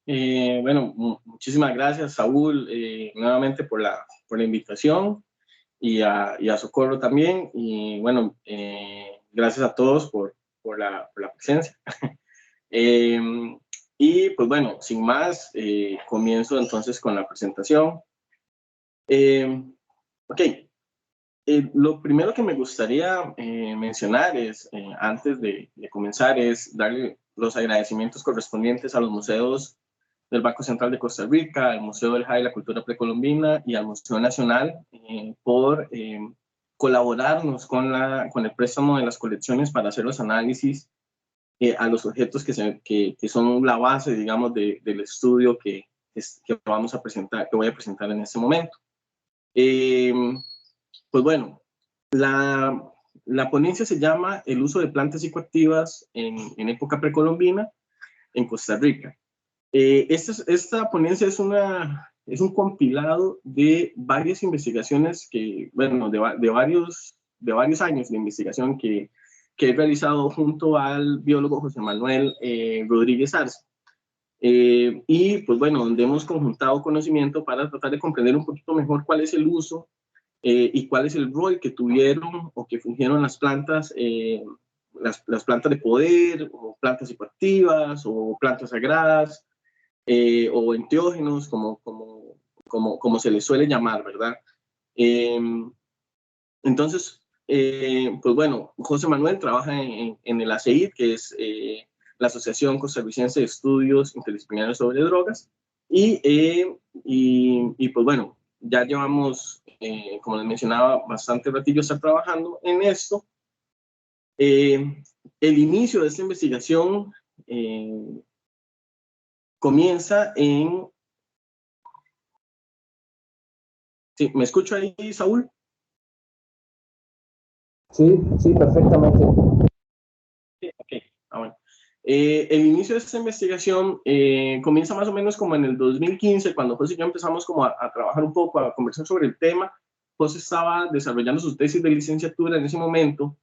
Bueno, muchísimas gracias, Saúl, nuevamente por la invitación y a Socorro también. Y bueno, gracias a todos por la presencia. Eh, y pues bueno, sin más, comienzo entonces con la presentación. Ok, lo primero que me gustaría mencionar es, antes de comenzar, es darle los agradecimientos correspondientes a los museos del Banco Central de Costa Rica, al Museo del Jade y la Cultura Precolombina y al Museo Nacional por colaborarnos con el préstamo de las colecciones para hacer los análisis a los objetos que son la base, digamos, del estudio que vamos a presentar, que voy a presentar en este momento. Eh, pues bueno, la ponencia se llama El uso de plantas psicoactivas en época precolombina en Costa Rica. Esta ponencia es un compilado de varias investigaciones que, bueno, de varios años de investigación que he realizado junto al biólogo José Manuel Rodríguez Arce. Y pues bueno, donde hemos conjuntado conocimiento para tratar de comprender un poquito mejor cuál es el uso y cuál es el rol que tuvieron o que fungieron las plantas, las plantas de poder, o plantas psicoactivas, o plantas sagradas, o enteógenos, como se les suele llamar, ¿verdad? Eh, entonces, pues bueno, José Manuel trabaja en el ACEID, que es la Asociación Costarricense de Estudios Interdisciplinarios sobre Drogas, y pues bueno, ya llevamos, como les mencionaba, bastante ratillo estar trabajando en esto. El inicio de esta investigación comienza en... ¿Sí? ¿Me escucho ahí, Saúl? Sí, sí, perfectamente. Sí, ok. Ah, bueno. El inicio de esta investigación comienza más o menos como en el 2015, cuando José y yo empezamos como a trabajar un poco, a conversar sobre el tema. José estaba desarrollando su tesis de licenciatura en ese momento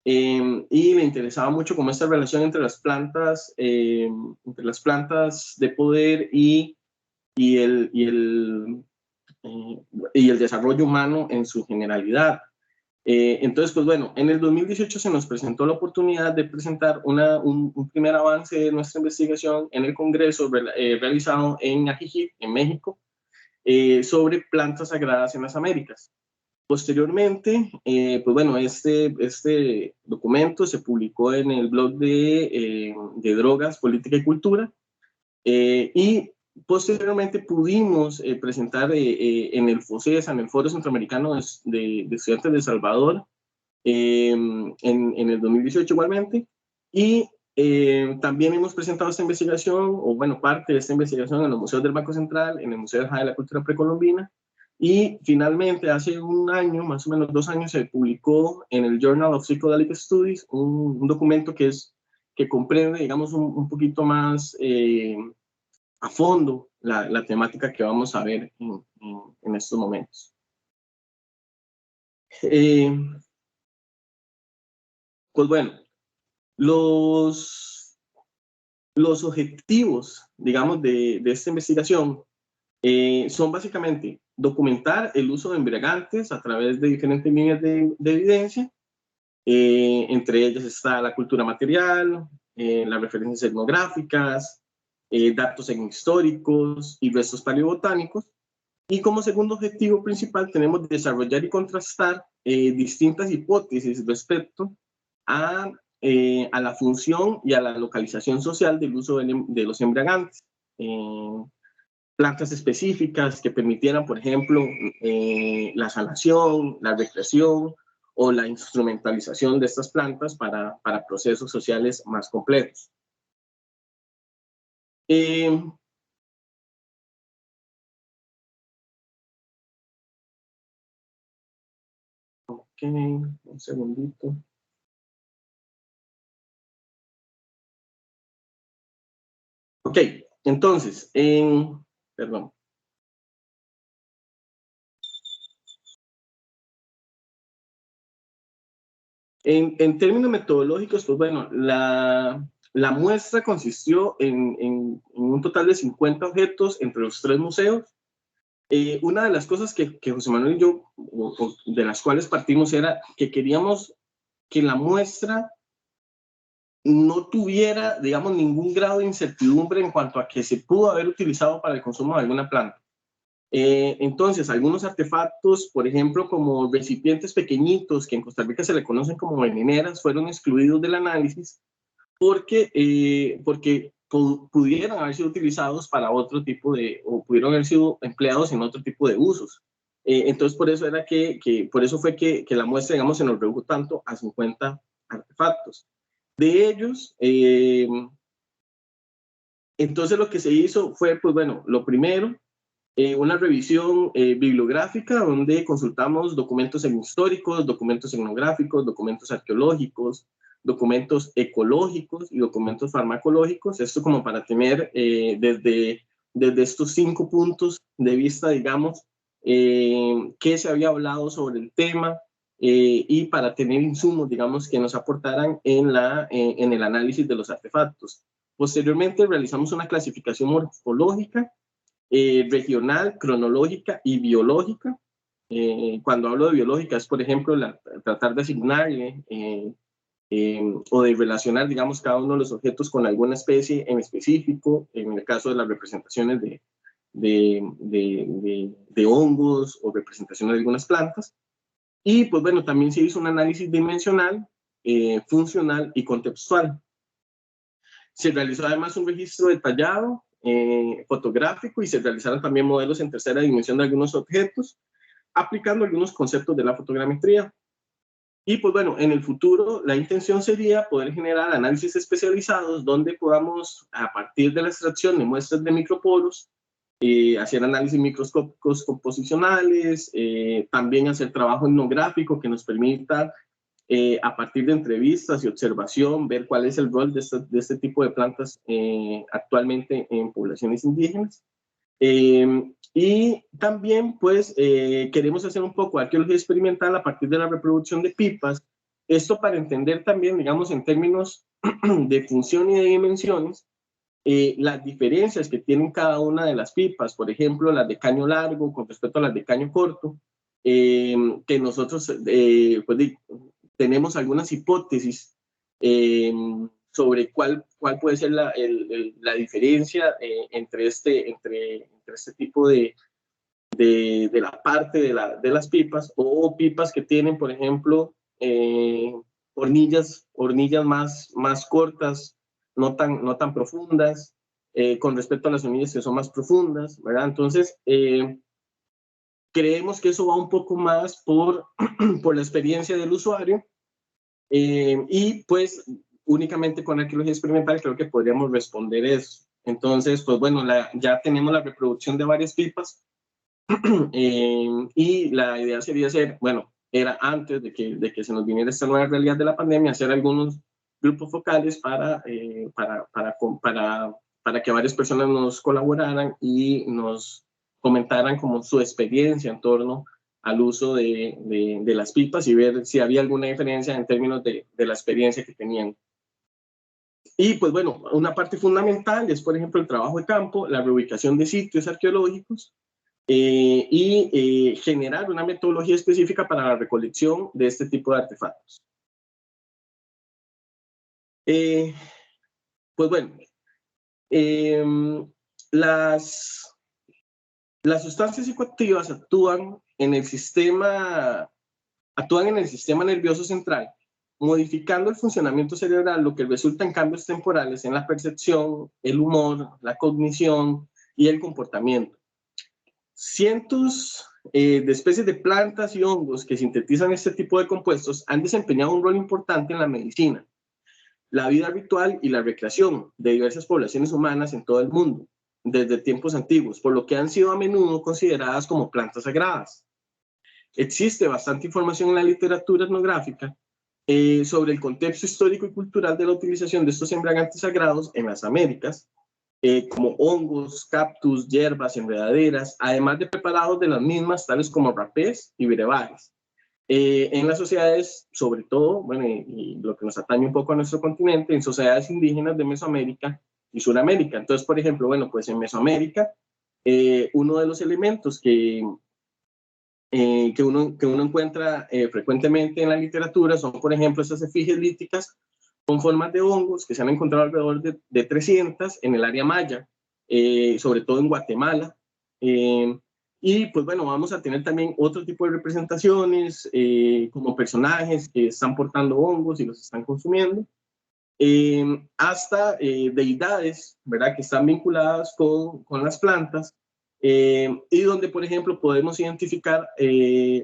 y le interesaba mucho como esta relación entre las plantas de poder y el, y el, eh, y el desarrollo humano en su generalidad. Entonces, pues bueno, en el 2018 se nos presentó la oportunidad de presentar un primer avance de nuestra investigación en el Congreso realizado en Ajijic, en México, sobre plantas sagradas en las Américas. Posteriormente, pues bueno, este documento se publicó en el blog de Drogas, Política y Cultura, y posteriormente pudimos presentar en el FOCESA, en el Foro Centroamericano de Estudiantes de El Salvador, en el 2018 igualmente, y también hemos presentado esta investigación, o bueno, parte de esta investigación en los museos del Banco Central, en el Museo de la Cultura Precolombina, y finalmente hace un año, más o menos 2 años, se publicó en el Journal of Psychedelic Studies un documento que comprende, digamos, un poquito más a fondo la temática que vamos a ver en estos momentos. Eh, pues bueno, los, los objetivos, digamos, de esta investigación son básicamente documentar el uso de embriagantes a través de diferentes líneas de evidencia. Entre ellas está la cultura material, las referencias etnográficas, datos históricos y restos paleobotánicos. Y como segundo objetivo principal tenemos desarrollar y contrastar distintas hipótesis respecto a, a la función y a la localización social del uso de los embriagantes. Plantas específicas que permitieran, por ejemplo, la sanación, la recreación o la instrumentalización de estas plantas para procesos sociales más complejos. Ok, un segundito. Ok, entonces, perdón. En términos metodológicos, pues bueno, La muestra consistió en un total de 50 objetos entre los 3 museos. Una de las cosas que José Manuel y yo, de las cuales partimos, era que queríamos que la muestra no tuviera, digamos, ningún grado de incertidumbre en cuanto a que se pudo haber utilizado para el consumo de alguna planta. Entonces, algunos artefactos, por ejemplo, como recipientes pequeñitos, que en Costa Rica se le conocen como veneneras, fueron excluidos del análisis porque pudieran haber sido utilizados para otro tipo de, o pudieron haber sido empleados en otro tipo de usos. Entonces, por eso era por eso fue que la muestra, digamos, se nos redujo tanto a 50 artefactos. De ellos, entonces lo que se hizo fue, pues bueno, lo primero, una revisión bibliográfica donde consultamos documentos históricos, documentos etnográficos, documentos arqueológicos, documentos ecológicos y documentos farmacológicos. Esto como para tener desde estos 5 puntos de vista, digamos, qué se había hablado sobre el tema y para tener insumos, digamos, que nos aportaran en el análisis de los artefactos. Posteriormente realizamos una clasificación morfológica, regional, cronológica y biológica. Cuando hablo de biológica es, por ejemplo, tratar de asignarle o de relacionar, digamos, cada uno de los objetos con alguna especie en específico, en el caso de las representaciones de hongos o representaciones de algunas plantas. Y, pues bueno, también se hizo un análisis dimensional, funcional y contextual. Se realizó además un registro detallado fotográfico y se realizaron también modelos en tercera dimensión de algunos objetos, aplicando algunos conceptos de la fotogrametría. Y pues bueno, en el futuro la intención sería poder generar análisis especializados donde podamos, a partir de la extracción de muestras de microporos, hacer análisis microscópicos composicionales, también hacer trabajo etnográfico que nos permita a partir de entrevistas y observación, ver cuál es el rol de este tipo de plantas actualmente en poblaciones indígenas. Y también, pues, queremos hacer un poco de arqueología experimental a partir de la reproducción de pipas. Esto para entender también, digamos, en términos de función y de dimensiones, las diferencias que tienen cada una de las pipas. Por ejemplo, las de caño largo con respecto a las de caño corto, que nosotros, pues, tenemos algunas hipótesis sobre cuál puede ser la diferencia entre este tipo de la parte de las pipas, o pipas que tienen, por ejemplo, hornillas más cortas, no tan profundas, con respecto a las hornillas que son más profundas, ¿verdad? Entonces, creemos que eso va un poco más por la experiencia del usuario, y pues únicamente con arqueología experimental creo que podríamos responder eso. Entonces, pues bueno, ya tenemos la reproducción de varias pipas, y la idea sería hacer, bueno, era antes de que se nos viniera esta nueva realidad de la pandemia, hacer algunos grupos focales para que varias personas nos colaboraran y nos comentaran como su experiencia en torno al uso de las pipas y ver si había alguna diferencia en términos de la experiencia que tenían. Y pues bueno, una parte fundamental es, por ejemplo, el trabajo de campo, la reubicación de sitios arqueológicos, y generar una metodología específica para la recolección de este tipo de artefactos. Pues bueno, las sustancias psicoactivas actúan en el sistema nervioso central, modificando el funcionamiento cerebral, lo que resulta en cambios temporales en la percepción, el humor, la cognición y el comportamiento. Cientos de especies de plantas y hongos que sintetizan este tipo de compuestos han desempeñado un rol importante en la medicina, la vida ritual y la recreación de diversas poblaciones humanas en todo el mundo, desde tiempos antiguos, por lo que han sido a menudo consideradas como plantas sagradas. Existe bastante información en la literatura etnográfica sobre el contexto histórico y cultural de la utilización de estos embriagantes sagrados en las Américas, como hongos, cactus, hierbas, enredaderas, además de preparados de las mismas, tales como rapés y brebajes. En las sociedades, sobre todo, bueno, y lo que nos atañe un poco a nuestro continente, en sociedades indígenas de Mesoamérica y Suramérica. Entonces, por ejemplo, bueno, pues en Mesoamérica, uno de los elementos que uno encuentra frecuentemente en la literatura son, por ejemplo, esas efigies líticas con formas de hongos que se han encontrado alrededor de 300 en el área maya, sobre todo en Guatemala. Y pues bueno, vamos a tener también otro tipo de representaciones, como personajes que están portando hongos y los están consumiendo, hasta deidades, ¿verdad?, que están vinculadas con las plantas, y donde, por ejemplo, podemos identificar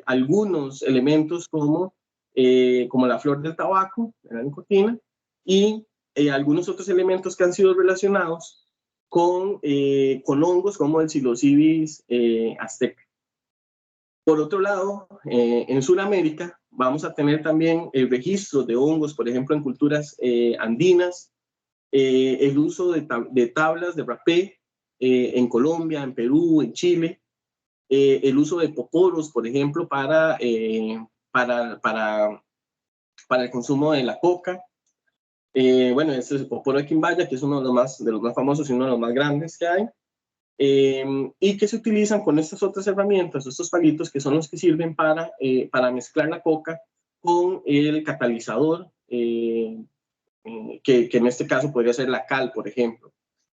algunos elementos como la flor del tabaco, la nicotina, y algunos otros elementos que han sido relacionados con hongos como el Psilocybis azteca. Por otro lado, en Sudamérica vamos a tener también el registro de hongos, por ejemplo, en culturas andinas, el uso de tablas de rapé en Colombia, en Perú, en Chile, el uso de poporos, por ejemplo, para, para, para el consumo de la coca. Bueno, este es el poporo de Quimbaya, que es uno de los más famosos y uno de los más grandes que hay. Y que se utilizan con estas otras herramientas, estos palitos que son los que sirven para mezclar la coca con el catalizador, que en este caso podría ser la cal, por ejemplo.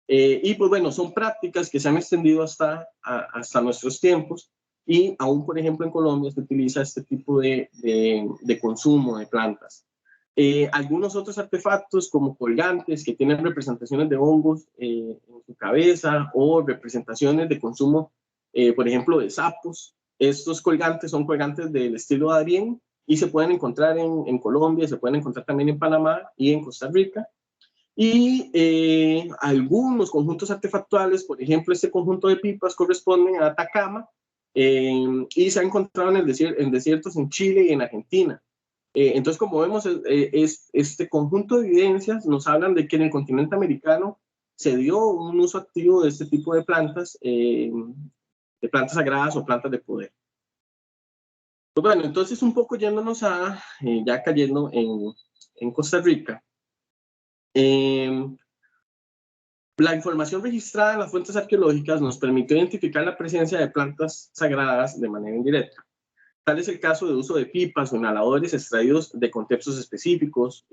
Y pues bueno, son prácticas que se han extendido hasta nuestros tiempos, y aún, por ejemplo, en Colombia se utiliza este tipo de consumo de plantas. Algunos otros artefactos como colgantes que tienen representaciones de hongos en su cabeza, o representaciones de consumo, por ejemplo, de sapos. Estos colgantes son colgantes del estilo Adrien y se pueden encontrar en Colombia, se pueden encontrar también en Panamá y en Costa Rica. Y algunos conjuntos artefactuales, por ejemplo, este conjunto de pipas corresponden a Atacama, y se ha encontrado en desiertos en Chile y en Argentina. Entonces, como vemos, este conjunto de evidencias nos hablan de que en el continente americano se dio un uso activo de este tipo de plantas sagradas o plantas de poder. Pues bueno, entonces un poco yéndonos ya cayendo en Costa Rica. La información registrada en las fuentes arqueológicas nos permitió identificar la presencia de plantas sagradas de manera indirecta. Tal es el caso de uso de pipas o inhaladores extraídos de contextos específicos,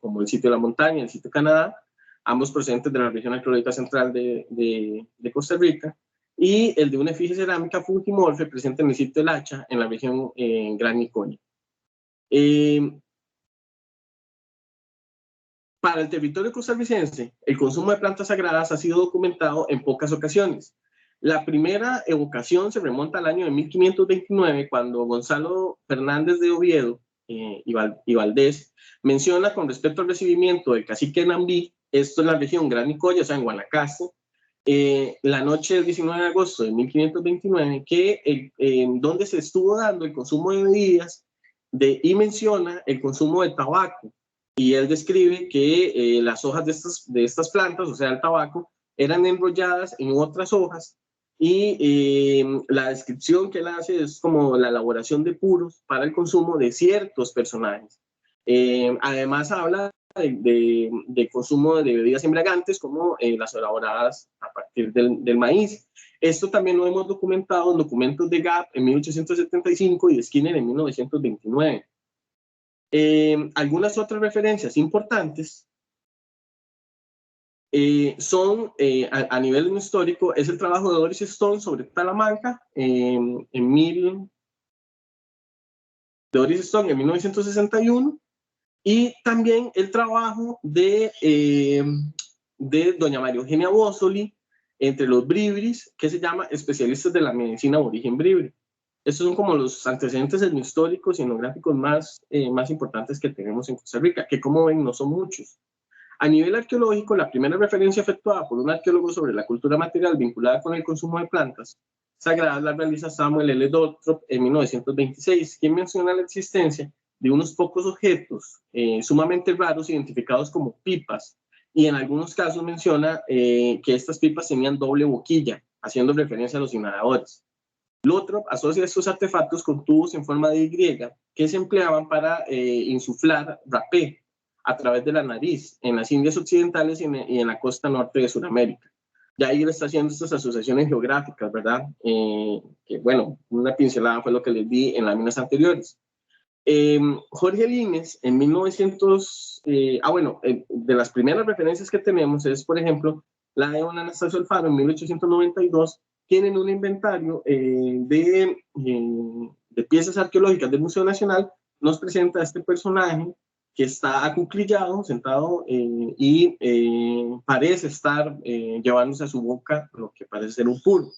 como el sitio de la montaña, el sitio de Canadá, ambos procedentes de la región arqueológica central de Costa Rica, y el de una efigie cerámica fungimorfe presente en el sitio del Hacha, en la región Gran Nicoya. Para el territorio costarricense, el consumo de plantas sagradas ha sido documentado en pocas ocasiones. La primera evocación se remonta al año de 1529, cuando Gonzalo Fernández de Oviedo y Valdés menciona con respecto al recibimiento del cacique de Nambí, esto en la región Gran Nicoya, o sea, en Guanacaste, la noche del 19 de agosto de 1529, donde se estuvo dando el consumo de bebidas, y menciona el consumo de tabaco. Y él describe que las hojas de estas plantas, o sea, el tabaco, eran enrolladas en otras hojas, y la descripción que él hace es como la elaboración de puros para el consumo de ciertos personajes. Además habla de consumo de bebidas embriagantes, como las elaboradas a partir del maíz. Esto también lo hemos documentado en documentos de Gap en 1875 y de Skinner en 1929. Algunas otras referencias importantes son, a nivel histórico, es el trabajo de Doris Stone sobre Talamanca Doris Stone en 1961, y también el trabajo de doña María Eugenia Bossoli entre los bribris, que se llama Especialistas de la Medicina Aborigen Bribri. Estos son como los antecedentes etnohistóricos y etnográficos más importantes que tenemos en Costa Rica, que, como ven, no son muchos. A nivel arqueológico, la primera referencia efectuada por un arqueólogo sobre la cultura material vinculada con el consumo de plantas sagradas la realiza Samuel L. Dortrop en 1926, quien menciona la existencia de unos pocos objetos sumamente raros identificados como pipas, y en algunos casos menciona que estas pipas tenían doble boquilla, haciendo referencia a los inhaladores. Lothrop asocia estos artefactos con tubos en forma de Y que se empleaban para insuflar rapé a través de la nariz en las Indias Occidentales y en la costa norte de Sudamérica. Ya ahí él está haciendo estas asociaciones geográficas, ¿verdad? Que bueno, una pincelada fue lo que les di en las líneas anteriores. Jorge Lines, en 1900, de las primeras referencias que tenemos es, por ejemplo, la de don Anastasio Alfaro en 1892, tienen un inventario de piezas arqueológicas del Museo Nacional, nos presenta a este personaje que está acuclillado, sentado, y parece estar llevándose a su boca lo que parece ser un puro.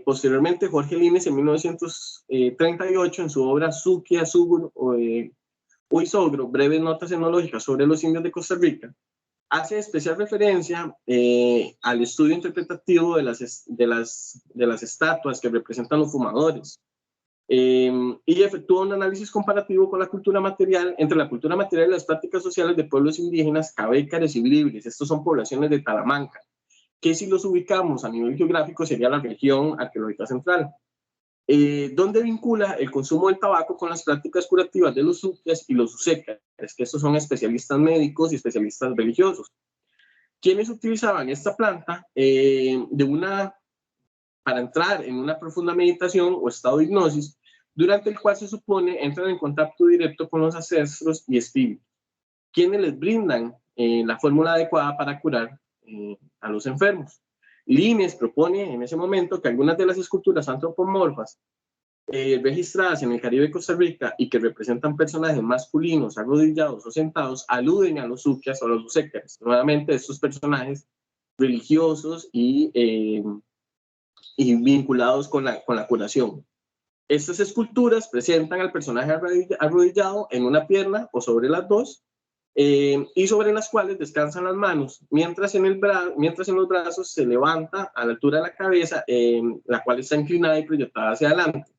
Posteriormente, Jorge Lines, en 1938, en su obra Suquia, Sugur, Huizogro, breves notas etnológicas sobre los indios de Costa Rica, hace especial referencia al estudio interpretativo de las estatuas que representan los fumadores, y efectúa un análisis comparativo con la cultura material, entre la cultura material y las prácticas sociales de pueblos indígenas, cabécares y libres. Estos son poblaciones de Talamanca, que si los ubicamos a nivel geográfico sería la región arqueológica central, donde vincula el consumo del tabaco con las prácticas curativas de los suquias y los usecares, que estos son especialistas médicos y especialistas religiosos, quienes utilizaban esta planta para entrar en una profunda meditación o estado de hipnosis, durante el cual se supone entran en contacto directo con los ancestros y espíritus, quienes les brindan la fórmula adecuada para curar a los enfermos. Lines propone en ese momento que algunas de las esculturas antropomorfas registradas en el Caribe de Costa Rica y que representan personajes masculinos arrodillados o sentados aluden a los suquias o a los usecares, nuevamente estos personajes religiosos y vinculados con la curación. Estas esculturas presentan al personaje arrodillado en una pierna o sobre las dos, y sobre las cuales descansan las manos, mientras en los brazos se levanta a la altura de la cabeza, la cual está inclinada y proyectada hacia adelante.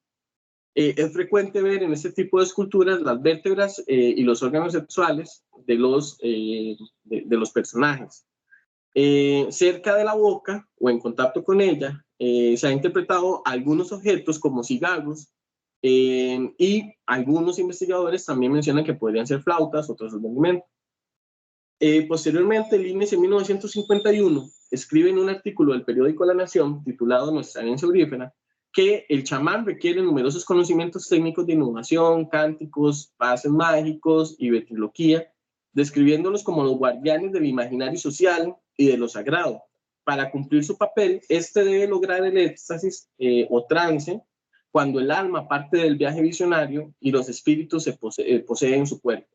Es frecuente ver en este tipo de esculturas las vértebras y los órganos sexuales de los personajes. Cerca de la boca o en contacto con ella se ha interpretado algunos objetos como cigarros, y algunos investigadores también mencionan que podrían ser flautas o trozos de alimento. Posteriormente, Lines en 1951 escribe en un artículo del periódico La Nación titulado Nuestra herencia aurífera que el chamán requiere numerosos conocimientos técnicos de innovación, cánticos, pases mágicos y ventriloquía, describiéndolos como los guardianes del imaginario social y de lo sagrado. Para cumplir su papel, este debe lograr el éxtasis o trance cuando el alma parte del viaje visionario y los espíritus poseen su cuerpo.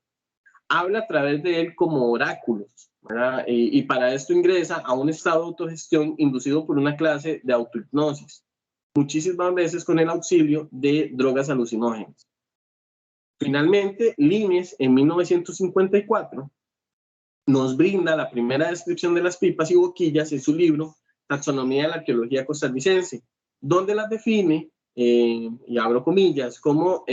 Habla a través de él como oráculos, ¿verdad? Y para esto ingresa a un estado de autogestión inducido por una clase de autohipnosis, muchísimas veces con el auxilio de drogas alucinógenas. Finalmente, Lines, en 1954, nos brinda la primera descripción de las pipas y boquillas en su libro Taxonomía de la Arqueología Costarricense, donde las define, y abro comillas, como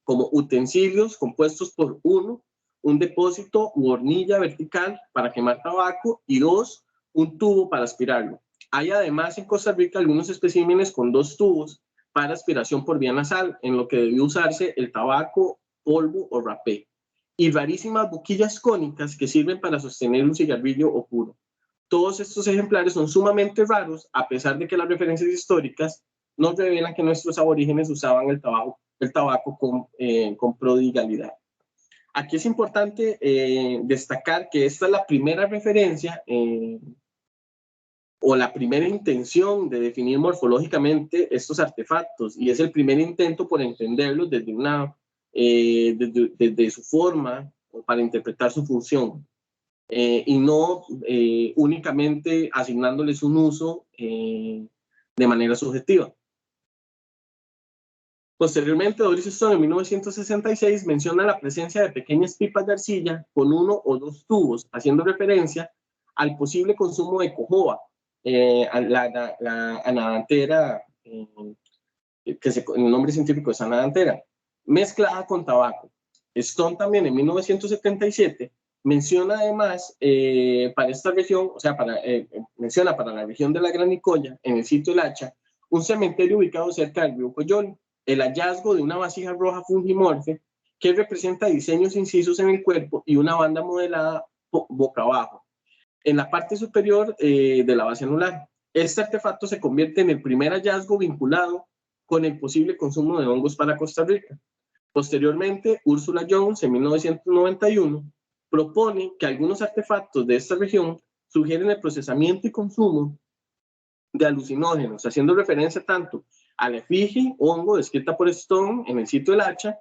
utensilios compuestos por uno, un depósito u hornilla vertical para quemar tabaco, y dos, un tubo para aspirarlo. Hay además en Costa Rica algunos especímenes con dos tubos para aspiración por vía nasal, en lo que debió usarse el tabaco, polvo o rapé, y rarísimas boquillas cónicas que sirven para sostener un cigarrillo o puro. Todos estos ejemplares son sumamente raros, a pesar de que las referencias históricas nos revelan que nuestros aborígenes usaban el tabaco con prodigalidad. Aquí es importante destacar que esta es la primera referencia o la primera intención de definir morfológicamente estos artefactos, y es el primer intento por entenderlos desde su forma o para interpretar su función, y no únicamente asignándoles un uso de manera subjetiva. Posteriormente, Doris Stone en 1966 menciona la presencia de pequeñas pipas de arcilla con uno o dos tubos, haciendo referencia al posible consumo de cojoba, la anadantera, el nombre científico es anadantera, mezclada con tabaco. Stone también en 1977 menciona además para esta región, o sea, menciona para la región de la Gran Nicoya, en el sitio El Hacha, un cementerio ubicado cerca del río Coyol, el hallazgo de una vasija roja fungimorfe que representa diseños incisos en el cuerpo y una banda modelada boca abajo, en la parte superior de la base anular. Este artefacto se convierte en el primer hallazgo vinculado con el posible consumo de hongos para Costa Rica. Posteriormente, Ursula Jones, en 1991, propone que algunos artefactos de esta región sugieren el procesamiento y consumo de alucinógenos, haciendo referencia tanto a la efigie hongo descrita por Stone en el sitio del hacha,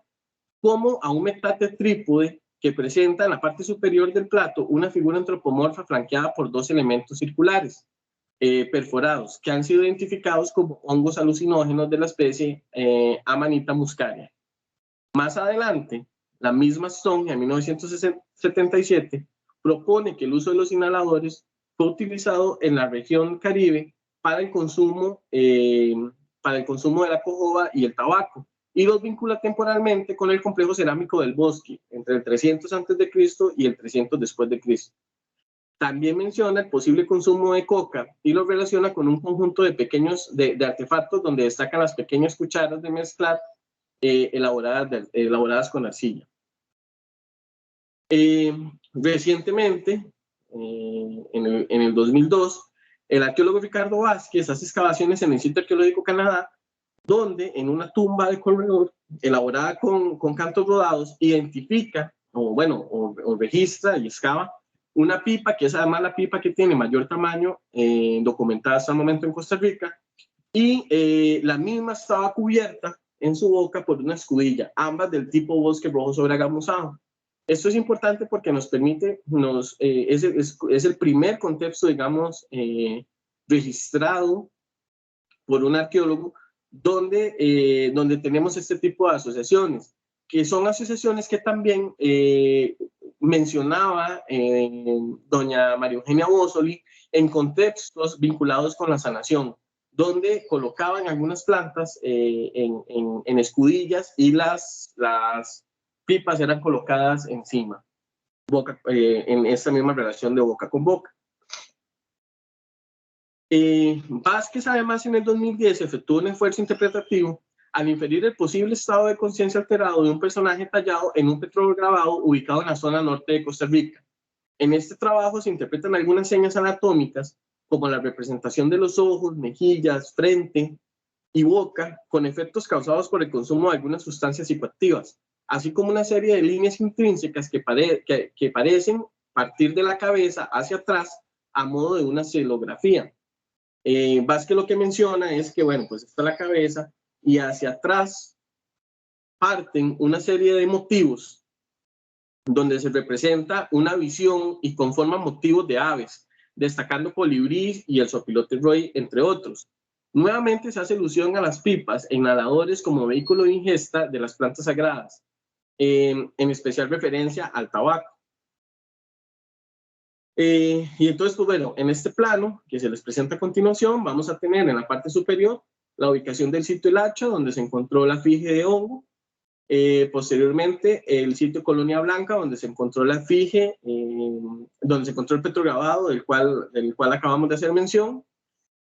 como a un metate trípode que presenta en la parte superior del plato una figura antropomorfa flanqueada por dos elementos circulares perforados, que han sido identificados como hongos alucinógenos de la especie Amanita muscaria. Más adelante, la misma Stone, en 1977, propone que el uso de los inhaladores fue utilizado en la región Caribe para el consumo de la cojoba y el tabaco, y los vincula temporalmente con el complejo cerámico del Bosque, entre el 300 a.C. y el 300 después de Cristo. También menciona el posible consumo de coca y lo relaciona con un conjunto de pequeños de artefactos donde destacan las pequeñas cucharas de mezclar elaboradas con arcilla. Recientemente, en el 2002, el arqueólogo Ricardo Vázquez hace excavaciones en el Sitio Arqueológico Canadá, donde en una tumba de corredor elaborada con cantos rodados identifica, o registra y excava una pipa, que es además la pipa que tiene mayor tamaño documentada hasta el momento en Costa Rica, y la misma estaba cubierta en su boca por una escudilla, ambas del tipo bosque rojo sobregamuzado. Esto es importante porque nos permite, es el primer contexto, digamos, registrado por un arqueólogo donde tenemos este tipo de asociaciones, que son asociaciones que también mencionaba doña María Eugenia Bossoli en contextos vinculados con la sanación, donde colocaban algunas plantas en escudillas y las pipas eran colocadas encima, en esta misma relación de boca con boca. Vázquez además en el 2010 efectuó un esfuerzo interpretativo al inferir el posible estado de conciencia alterado de un personaje tallado en un petrograbado ubicado en la zona norte de Costa Rica. En este trabajo se interpretan algunas señas anatómicas como la representación de los ojos, mejillas, frente y boca con efectos causados por el consumo de algunas sustancias psicoactivas, así como una serie de líneas intrínsecas que parecen partir de la cabeza hacia atrás a modo de una xilografía. Vázquez lo que menciona es que, bueno, pues está la cabeza y hacia atrás parten una serie de motivos donde se representa una visión y conforman motivos de aves, destacando colibrí y el zopilote roy, entre otros. Nuevamente se hace alusión a las pipas e inhaladores como vehículo de ingesta de las plantas sagradas, en especial referencia al tabaco. Y entonces, pues bueno, en este plano que se les presenta a continuación, vamos a tener en la parte superior la ubicación del sitio El Hacha, donde se encontró la efigie de hongo. Posteriormente, el sitio Colonia Blanca, donde se encontró la efigie, donde se encontró el petrograbado, del cual acabamos de hacer mención.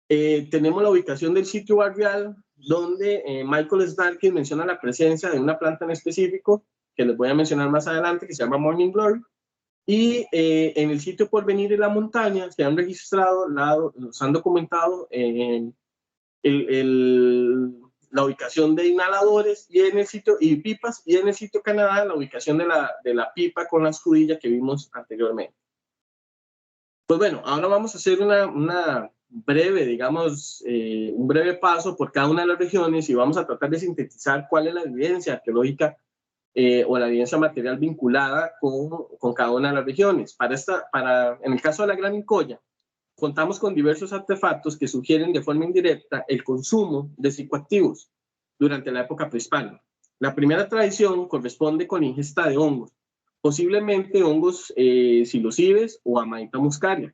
Tenemos la ubicación del sitio Barrial, donde Michael Starkey menciona la presencia de una planta en específico, que les voy a mencionar más adelante, que se llama Morning Glory. Y en el sitio Porvenir y la Montaña se han registrado, se han documentado la ubicación de inhaladores y en el sitio y pipas, y en el sitio Canadá la ubicación de la pipa con la escudilla que vimos anteriormente. Pues bueno, ahora vamos a hacer una breve, digamos, un breve paso por cada una de las regiones y vamos a tratar de sintetizar cuál es la evidencia arqueológica o la evidencia material vinculada con cada una de las regiones. En el caso de la Gran Nicoya, contamos con diversos artefactos que sugieren de forma indirecta el consumo de psicoactivos durante la época prehispánica. La primera tradición corresponde con la ingesta de hongos, posiblemente hongos psilocibes o Amanita muscaria.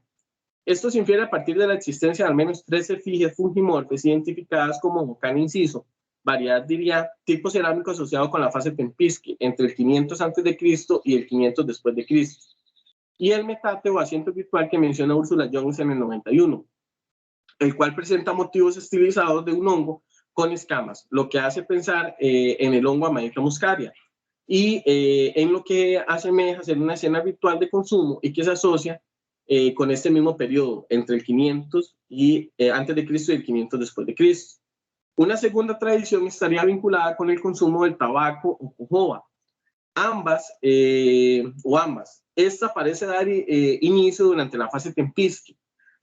Esto se infiere a partir de la existencia de al menos 13 efigies fungimorfes identificadas como bocán inciso, variedad diría tipo cerámico asociado con la fase Tempisque, entre el 500 a.C. y el 500 después de Cristo. Y el metate o asiento virtual que menciona Ursula Jones en el 91. el cual presenta motivos estilizados de un hongo con escamas, lo que hace pensar en el hongo Amanita muscaria y en lo que asemeja ser una escena ritual de consumo y que se asocia con este mismo periodo, entre el 500 y, antes de Cristo y el 500 después de Cristo. Una segunda tradición estaría vinculada con el consumo del tabaco o jojoba. Ambas. Esta parece dar inicio durante la fase tempisque,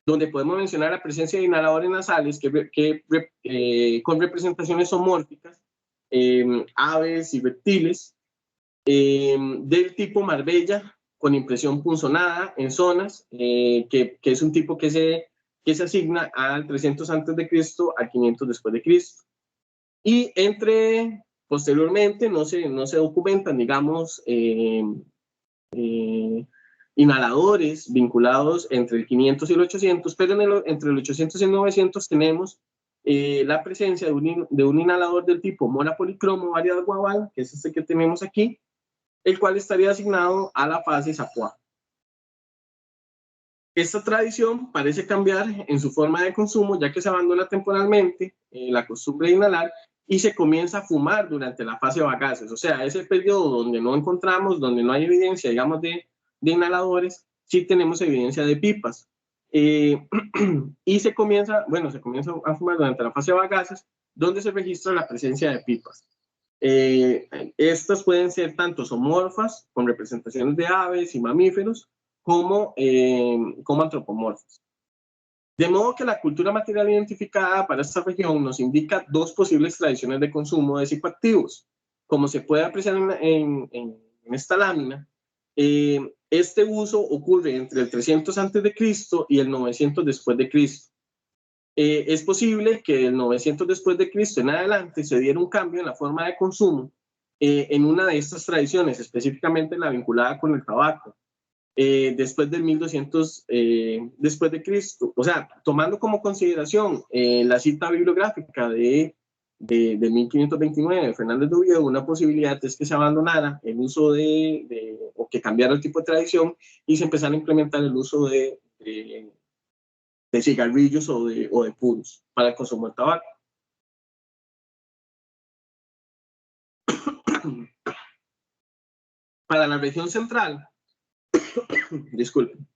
donde podemos mencionar la presencia de inhaladores nasales con representaciones zoomórficas, aves y reptiles, del tipo Marbella, con impresión punzonada en zonas, que es un tipo que se asigna al 300 antes de Cristo al 500 después de Cristo. Y posteriormente no se documentan, digamos, inhaladores vinculados entre el 500 y el 800, pero entre el 800 y el 900 tenemos la presencia de un inhalador del tipo Mora policromo variedad guabal, que es este que tenemos aquí, el cual estaría asignado a la fase Zapuá. Esta tradición parece cambiar en su forma de consumo, ya que se abandona temporalmente la costumbre de inhalar y se comienza a fumar durante la fase bagaces. O sea, ese periodo donde no encontramos, donde no hay evidencia, digamos, de inhaladores, sí tenemos evidencia de pipas. Y se comienza a fumar durante la fase bagaces, donde se registra la presencia de pipas. Estas pueden ser tanto zoomorfas, con representaciones de aves y mamíferos, como antropomorfas. De modo que la cultura material identificada para esta región nos indica dos posibles tradiciones de consumo de psicoactivos. Como se puede apreciar en esta lámina, este uso ocurre entre el 300 a.C. y el 900 después de Cristo. Es posible que del 900 después de Cristo en adelante se diera un cambio en la forma de consumo en una de estas tradiciones, específicamente la vinculada con el tabaco, después del 1200 después de Cristo. O sea, tomando como consideración la cita bibliográfica de 1529 de Fernández de Oviedo, una posibilidad es que se abandonara el uso o que cambiara el tipo de tradición y se empezara a implementar el uso de cigarrillos o de puros para el consumo del tabaco. Para la región central, disculpen.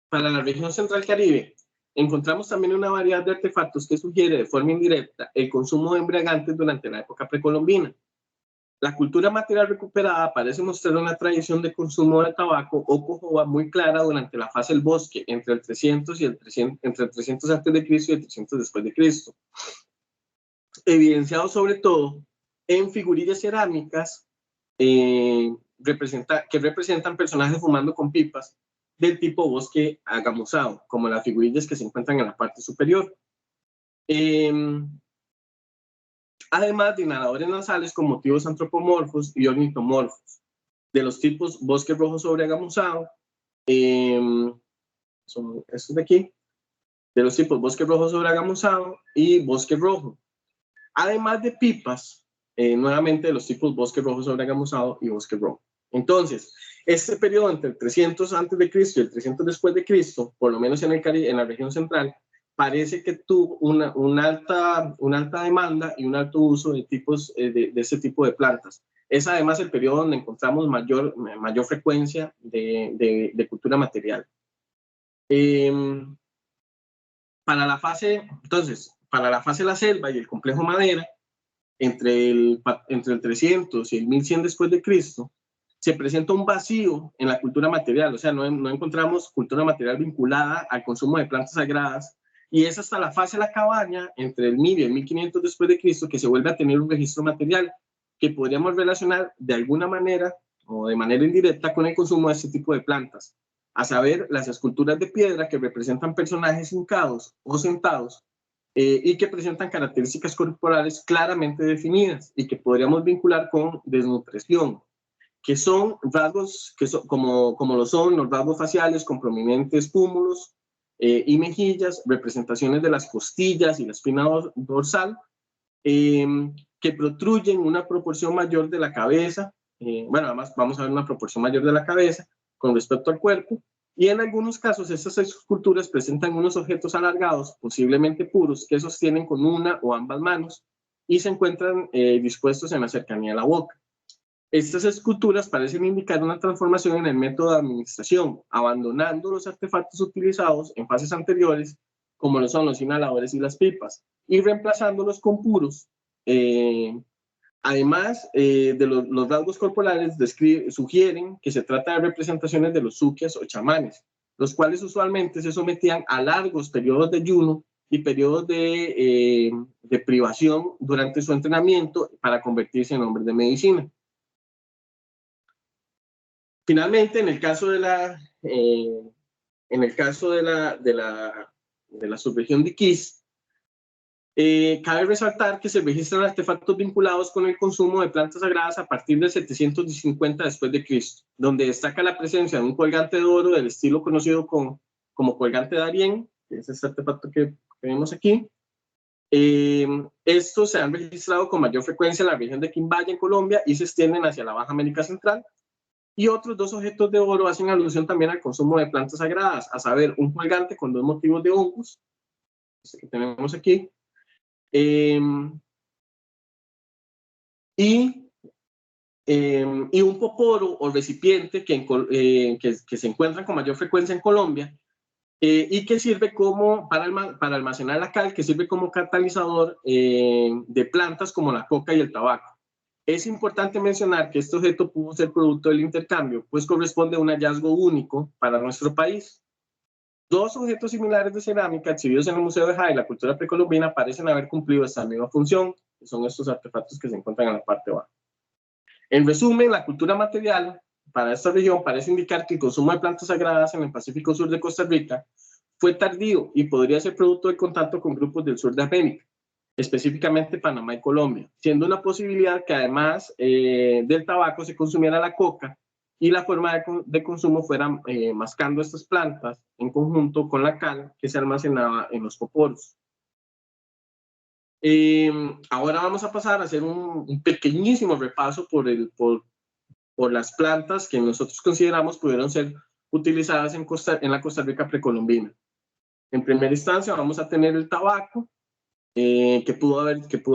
Para la región central Caribe, encontramos también una variedad de artefactos que sugiere de forma indirecta el consumo de embriagantes durante la época precolombina. La cultura material recuperada parece mostrar una tradición de consumo de tabaco o cojoba muy clara durante la fase del bosque, entre el 300 y entre el 300 antes de Cristo y el 300 después de Cristo. Evidenciado sobre todo en figurillas cerámicas que representan personajes fumando con pipas del tipo bosque agamosado, como las figurillas que se encuentran en la parte superior. Además de inhaladores nasales con motivos antropomorfos y ornitomorfos, de los tipos bosque rojo sobre agamosado, son estos de aquí, de los tipos bosque rojo sobre agamosado y bosque rojo. Además de pipas, nuevamente de los tipos bosque rojo sobre agamosado y bosque rojo. Entonces, este periodo entre el 300 antes de Cristo y el 300 después de Cristo, por lo menos en el Caribe, en la región central, parece que tuvo una alta demanda y un alto uso de tipos de este tipo de plantas. Es además el periodo donde encontramos mayor frecuencia de cultura material. Para la fase de la selva y el complejo madera, entre el 300 y el 1100 después de Cristo, se presenta un vacío en la cultura material. O sea, no encontramos cultura material vinculada al consumo de plantas sagradas, y es hasta la fase de la cabaña, entre el 1000 y el 1500 después de Cristo, que se vuelve a tener un registro material que podríamos relacionar de alguna manera o de manera indirecta con el consumo de este tipo de plantas, a saber, las esculturas de piedra que representan personajes hincados o sentados y que presentan características corporales claramente definidas y que podríamos vincular con desnutrición, que son rasgos como lo son los rasgos faciales con prominentes pómulos y mejillas, representaciones de las costillas y la espina dorsal, que protruyen una proporción mayor de la cabeza bueno, además vamos a ver una proporción mayor de la cabeza con respecto al cuerpo, y en algunos casos estas esculturas presentan unos objetos alargados, posiblemente puros, que sostienen con una o ambas manos y se encuentran dispuestos en la cercanía de la boca. Estas esculturas parecen indicar una transformación en el método de administración, abandonando los artefactos utilizados en fases anteriores, como lo son los inhaladores y las pipas, y reemplazándolos con puros. Además de los rasgos corporales, sugieren que se trata de representaciones de los sukias o chamanes, los cuales usualmente se sometían a largos periodos de ayuno y periodos de privación durante su entrenamiento para convertirse en hombres de medicina. Finalmente, en el caso de la subregión de Iquiz, cabe resaltar que se registran artefactos vinculados con el consumo de plantas sagradas a partir del 750 después de Cristo, donde destaca la presencia de un colgante de oro del estilo conocido como colgante de Darién, que es este artefacto que vemos aquí. Estos se han registrado con mayor frecuencia en la región de Quimbaya, en Colombia, y se extienden hacia la Baja América Central. Y otros dos objetos de oro hacen alusión también al consumo de plantas sagradas, a saber, un colgante con dos motivos de hongos, este que tenemos aquí, y un poporo o recipiente que se encuentran con mayor frecuencia en Colombia y que sirve como para almacenar la cal, que sirve como catalizador de plantas como la coca y el tabaco. Es importante mencionar que este objeto pudo ser producto del intercambio, pues corresponde a un hallazgo único para nuestro país. Dos objetos similares de cerámica exhibidos en el Museo de Jade, la cultura precolombina, parecen haber cumplido esta misma función, que son estos artefactos que se encuentran en la parte baja. En resumen, la cultura material para esta región parece indicar que el consumo de plantas sagradas en el Pacífico Sur de Costa Rica fue tardío y podría ser producto del contacto con grupos del sur de América, específicamente Panamá y Colombia, siendo una posibilidad que además del tabaco se consumiera la coca y la forma de consumo fuera mascando estas plantas en conjunto con la cal que se almacenaba en los poporos. Ahora vamos a pasar a hacer un pequeñísimo repaso por las plantas que nosotros consideramos pudieron ser utilizadas en la Costa Rica precolombina. En primera instancia vamos a tener el tabaco, que pudo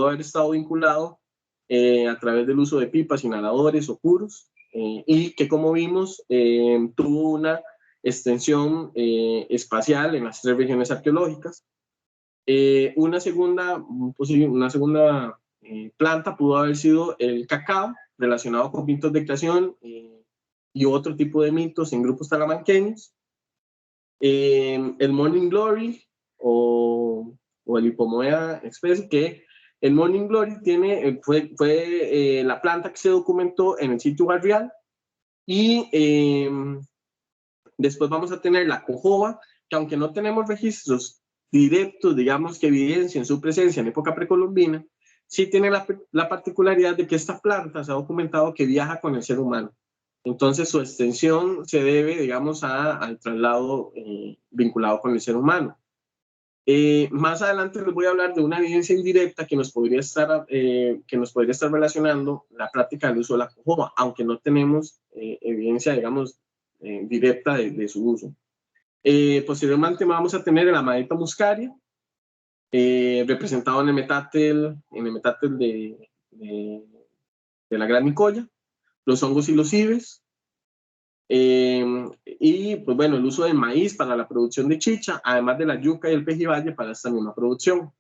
haber estado vinculado a través del uso de pipas, inhaladores o puros, y que, como vimos, tuvo una extensión espacial en las tres regiones arqueológicas. Una segunda planta pudo haber sido el cacao, relacionado con mitos de creación y otro tipo de mitos en grupos talamanqueños. El Morning Glory o el Hipomoea especie, que el Morning Glory fue la planta que se documentó en el sitio barrial, y después vamos a tener la cojoba, que aunque no tenemos registros directos, digamos, que evidencien su presencia en época precolombina, sí tiene la particularidad de que esta planta se ha documentado que viaja con el ser humano. Entonces su extensión se debe, digamos, al traslado vinculado con el ser humano. Más adelante les voy a hablar de una evidencia indirecta que nos podría estar relacionando la práctica del uso de la cojoba, aunque no tenemos evidencia, digamos, directa de su uso. Posteriormente vamos a tener el Amadita muscaria, representado en el metátel de la Gran Nicoya, los hongos y los cibes, y pues bueno, el uso del maíz para la producción de chicha, además de la yuca y el pejibaye para esta misma producción.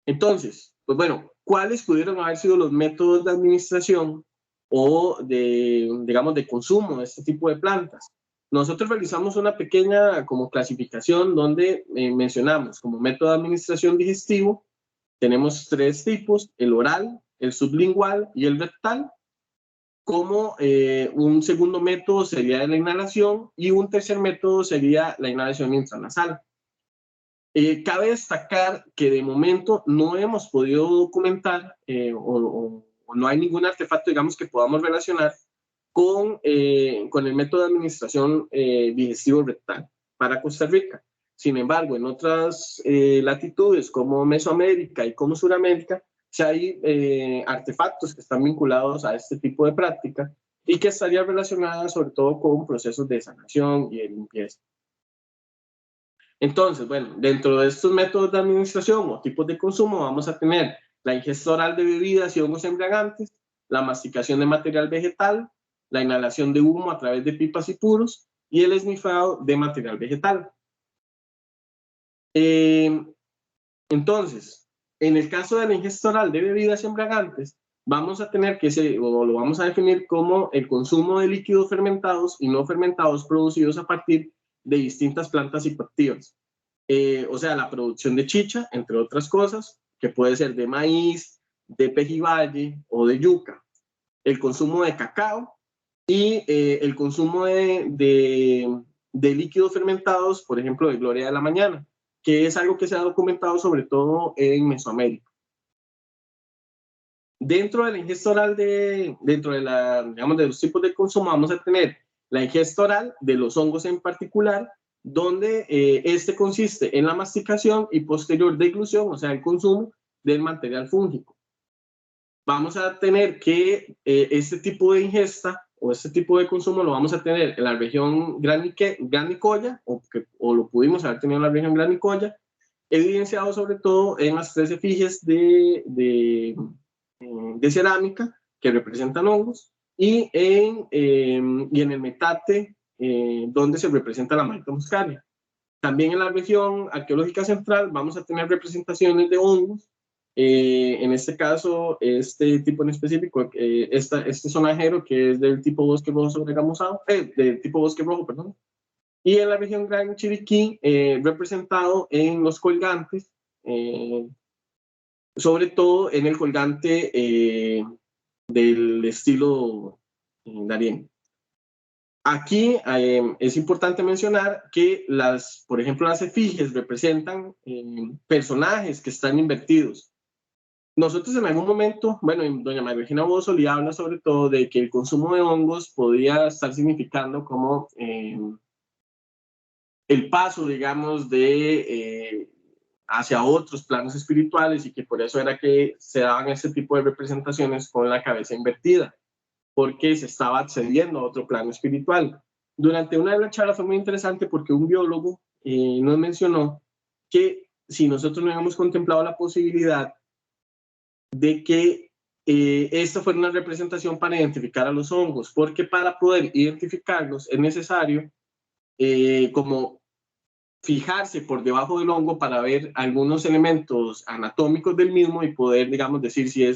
Entonces, pues bueno, ¿cuáles pudieron haber sido los métodos de administración o digamos, de consumo de este tipo de plantas? Nosotros realizamos una pequeña como clasificación donde mencionamos como método de administración digestivo, tenemos tres tipos: el oral, el sublingual y el rectal. Como un segundo método sería la inhalación, y un tercer método sería la inhalación intranasal. Cabe destacar que de momento no hemos podido documentar o no hay ningún artefacto, digamos, que podamos relacionar con el método de administración digestivo rectal para Costa Rica. Sin embargo, en otras latitudes como Mesoamérica y como Suramérica, si hay artefactos que están vinculados a este tipo de práctica y que estaría relacionada sobre todo con procesos de sanación y de limpieza. Entonces, bueno, dentro de estos métodos de administración o tipos de consumo vamos a tener la ingesta oral de bebidas y hongos embriagantes, la masticación de material vegetal, la inhalación de humo a través de pipas y puros y el esnifado de material vegetal. Entonces, en el caso de la ingesta oral de bebidas embriagantes, vamos a tener o lo vamos a definir como el consumo de líquidos fermentados y no fermentados producidos a partir de distintas plantas psicoactivas. O sea, la producción de chicha, entre otras cosas, que puede ser de maíz, de pejibaye o de yuca. El consumo de cacao y el consumo de líquidos fermentados, por ejemplo, de gloria de la mañana, que es algo que se ha documentado sobre todo en Mesoamérica. Dentro de la ingesta oral, dentro de, digamos, de los tipos de consumo, vamos a tener la ingesta oral de los hongos en particular, donde este consiste en la masticación y posterior deglución, o sea, el consumo del material fúngico. Vamos a tener que este tipo de ingesta o este tipo de consumo lo vamos a tener en la región Gran Nicoya, o lo pudimos haber tenido en la región Gran Nicoya, evidenciado sobre todo en las 3 efigies de cerámica que representan hongos y en el metate donde se representa la malta muscaria. También en la región arqueológica central vamos a tener representaciones de hongos. En este caso, este tipo en específico, este sonajero que es del tipo bosque rojo sobregamuzado, del tipo bosque rojo, perdón. Y en la región Gran Chiriquí, representado en los colgantes, sobre todo en el colgante del estilo Darién. Aquí es importante mencionar que por ejemplo, las efigies representan personajes que están invertidos. Nosotros en algún momento, bueno, doña María Regina Bozo le habla sobre todo de que el consumo de hongos podría estar significando como el paso, digamos, hacia otros planos espirituales y que por eso era que se daban ese tipo de representaciones con la cabeza invertida, porque se estaba accediendo a otro plano espiritual. Durante una de las charlas fue muy interesante porque un biólogo nos mencionó que si nosotros no habíamos contemplado la posibilidad de que esta fuera una representación para identificar a los hongos, porque para poder identificarlos es necesario como fijarse por debajo del hongo para ver algunos elementos anatómicos del mismo y poder, digamos, decir si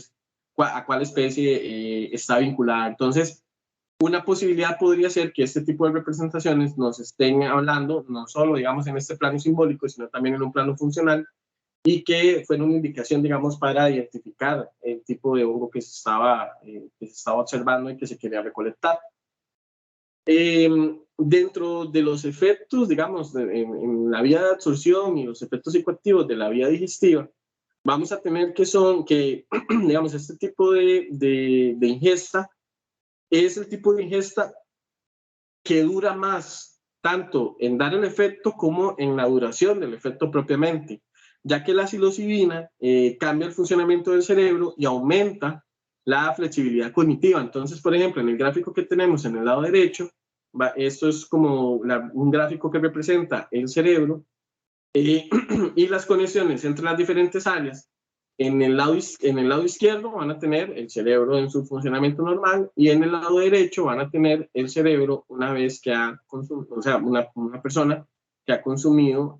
a cuál especie está vinculada. Entonces, una posibilidad podría ser que este tipo de representaciones nos estén hablando, no solo, digamos, en este plano simbólico, sino también en un plano funcional, y que fuera una indicación, digamos, para identificar el tipo de hongo que se estaba observando y que se quería recolectar. Dentro de los efectos, digamos, en la vía de absorción y los efectos psicoactivos de la vía digestiva, vamos a tener digamos, este tipo de ingesta es el tipo de ingesta que dura más, tanto en dar el efecto como en la duración del efecto propiamente, ya que la psilocibina cambia el funcionamiento del cerebro y aumenta la flexibilidad cognitiva. Entonces, por ejemplo, en el gráfico que tenemos en el lado derecho, esto es como un gráfico que representa el cerebro y las conexiones entre las diferentes áreas. En el lado izquierdo van a tener el cerebro en su funcionamiento normal y en el lado derecho van a tener el cerebro una vez que ha consumido, o sea, una persona que ha consumido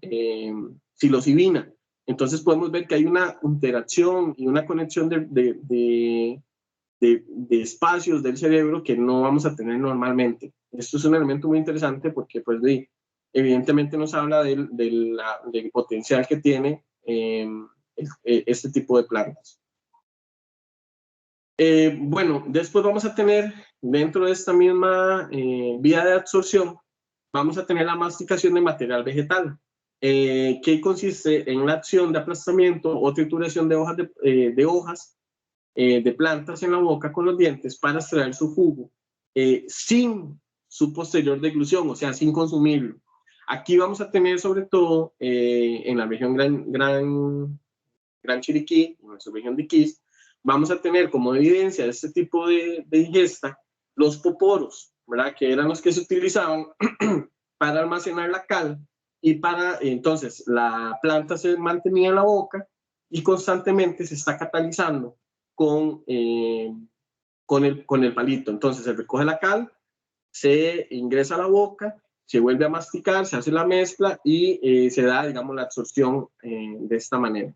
psilocibina. Entonces podemos ver que hay una interacción y una conexión de espacios del cerebro que no vamos a tener normalmente. Esto es un elemento muy interesante porque pues evidentemente nos habla del potencial que tiene este tipo de plantas. Bueno, después vamos a tener dentro de esta misma vía de absorción, vamos a tener la masticación de material vegetal, que consiste en la acción de aplastamiento o trituración de hojas de plantas en la boca con los dientes para extraer su jugo sin su posterior deglución, o sea, sin consumirlo. Aquí vamos a tener sobre todo en la región Gran Chiriquí, en nuestra región de Iquís, vamos a tener como evidencia de este tipo de ingesta los poporos, ¿verdad? Que eran los que se utilizaban para almacenar la cal y para, entonces, la planta se mantenía en la boca y constantemente se está catalizando con el palito. Entonces se recoge la cal, se ingresa a la boca, se vuelve a masticar, se hace la mezcla y se da, digamos, la absorción de esta manera.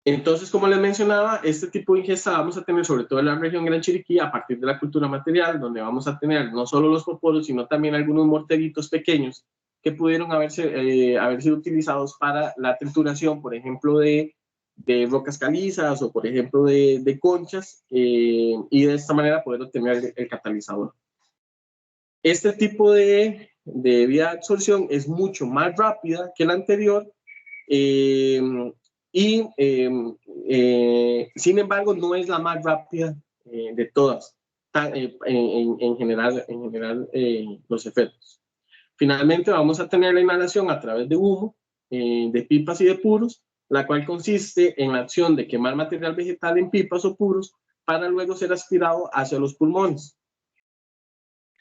Entonces, como les mencionaba, este tipo de ingesta vamos a tener sobre todo en la región Gran Chiriquí a partir de la cultura material, donde vamos a tener no solo los poporos, sino también algunos morteritos pequeños que pudieron haber sido utilizados para la trituración, por ejemplo, de rocas calizas o, por ejemplo, de conchas, y de esta manera poder obtener el catalizador. Este tipo de vía de absorción es mucho más rápida que la anterior, sin embargo, no es la más rápida de todas, en general los efectos. Finalmente, vamos a tener la inhalación a través de humo, de pipas y de puros, la cual consiste en la acción de quemar material vegetal en pipas o puros para luego ser aspirado hacia los pulmones.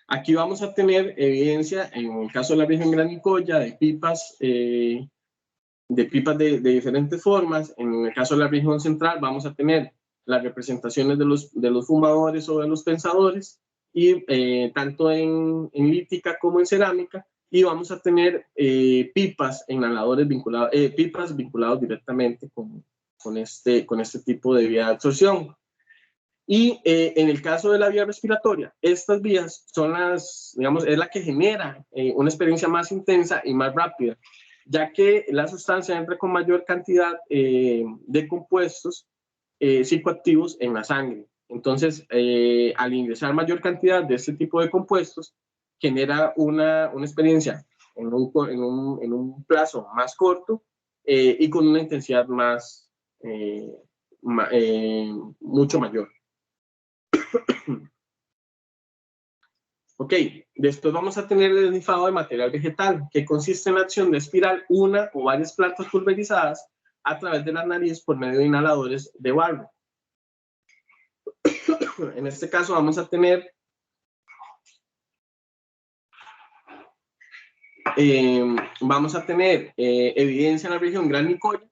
Aquí vamos a tener evidencia, en el caso de la región Gran Nicoya, de pipas de diferentes formas. En el caso de la región central vamos a tener las representaciones de los fumadores o de los pensadores, y tanto en lítica como en cerámica, y vamos a tener pipas vinculados directamente con este tipo de vía de absorción. Y en el caso de la vía respiratoria, estas vías son digamos, es la que genera una experiencia más intensa y más rápida, ya que la sustancia entra con mayor cantidad de compuestos psicoactivos en la sangre. Entonces, al ingresar mayor cantidad de este tipo de compuestos, genera una experiencia en un plazo más corto y con una intensidad mucho mayor. Ok, después vamos a tener el desnifado de material vegetal, que consiste en la acción de espiral una o varias plantas pulverizadas a través de la nariz por medio de inhaladores de barro. En este caso vamos a tener evidencia en la región Gran Nicoya,